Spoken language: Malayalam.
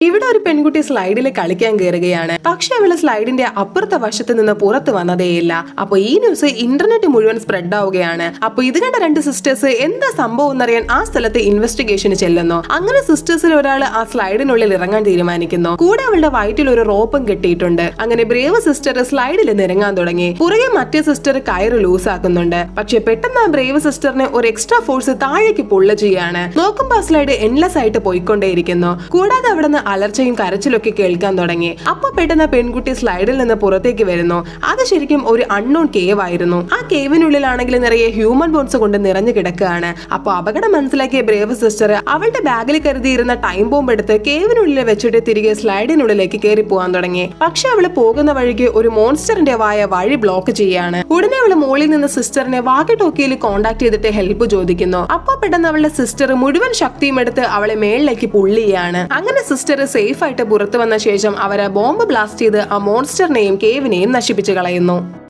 ഇവിടെ ഒരു പെൺകുട്ടി സ്ലൈഡിൽ കളിക്കാൻ കയറുകയാണ്. പക്ഷെ അവള് സ്ലൈഡിന്റെ അപ്പുറത്തെ വശത്ത് നിന്ന് പുറത്ത് വന്നതേയില്ല. അപ്പൊ ഈ ന്യൂസ് ഇന്റർനെറ്റ് മുഴുവൻ സ്പ്രെഡ് ആവുകയാണ്. അപ്പൊ ഇത് കണ്ട രണ്ട് സിസ്റ്റേഴ്സ് എന്താ സംഭവം എന്നറിയാൻ ആ സ്ഥലത്ത് ഇൻവെസ്റ്റിഗേഷന് ചെല്ലുന്നു. അങ്ങനെ സിസ്റ്റേഴ്സിൽ ഒരാൾ ആ സ്ലൈഡിനുള്ളിൽ ഇറങ്ങാൻ തീരുമാനിക്കുന്നു. കൂടെ അവളുടെ വയറ്റിൽ ഒരു റോപ്പും കെട്ടിയിട്ടുണ്ട്. അങ്ങനെ ബ്രേവ് സിസ്റ്റർ സ്ലൈഡിൽ നിരങ്ങാൻ തുടങ്ങി. പുറകെ മറ്റേ സിസ്റ്റർ കയറ് ലൂസ് ആക്കുന്നുണ്ട്. പക്ഷെ പെട്ടെന്ന് ആ ബ്രേവ് സിസ്റ്ററിന് ഒരു എക്സ്ട്രാ ഫോഴ്സ് താഴേക്ക് പുള്ള് ചെയ്യാണ്. നോക്കുമ്പോ ആ സ്ലൈഡ് എൻലെസ് ആയിട്ട് പോയിക്കൊണ്ടേയിരിക്കുന്നു. കൂടാതെ അവിടെ നിന്ന് അലർച്ചയും കരച്ചിലൊക്കെ കേൾക്കാൻ തുടങ്ങി. അപ്പൊ പെട്ടെന്ന് പെൺകുട്ടി സ്ലൈഡിൽ നിന്ന് പുറത്തേക്ക് വരുന്നു. അത് ശരിക്കും ഒരു അൺനോൺ കേവ് ആയിരുന്നു. ആ കേവിനുള്ളിലാണെങ്കിൽ നിറയെ ഹ്യൂമൻ ബോൺസ് കൊണ്ട് നിറഞ്ഞു കിടക്കുകയാണ്. അപ്പൊ അപകടം മനസ്സിലാക്കിയ ബ്രേവ് സിസ്റ്റർ അവളുടെ ബാഗിൽ കരുതിയിരുന്ന ടൈം ബോംബ് എടുത്ത് കേവിനുള്ളിൽ വെച്ചിട്ട് തിരികെ സ്ലൈഡിനുള്ളിലേക്ക് കയറി പോകാൻ തുടങ്ങി. പക്ഷെ അവള് പോകുന്ന വഴിക്ക് ഒരു മോൺസ്റ്ററിന്റെ വഴി ബ്ലോക്ക് ചെയ്യാണ്. ഉടനെ അവള് മുകളിൽ നിന്ന് സിസ്റ്ററിനെ വാക്കി ടോക്കിയിൽ കോണ്ടാക്ട് ചെയ്തിട്ട് ഹെൽപ്പ് ചോദിക്കുന്നു. അപ്പൊ പെട്ടെന്ന് അവളുടെ സിസ്റ്റർ മുഴുവൻ ശക്തിയും എടുത്ത് അവളെ മേളിലേക്ക് പുള്ള് ചെയ്യാണ്. അങ്ങനെ സിസ്റ്റർ സേഫ് ആയിട്ട് പുറത്തു വന്ന ശേഷം അവരെ ബോംബ് ബ്ലാസ്റ്റ് ചെയ്ത് ആ മോൺസ്റ്ററിനെയും കേവിനെയും നശിപ്പിച്ചു കളയുന്നു.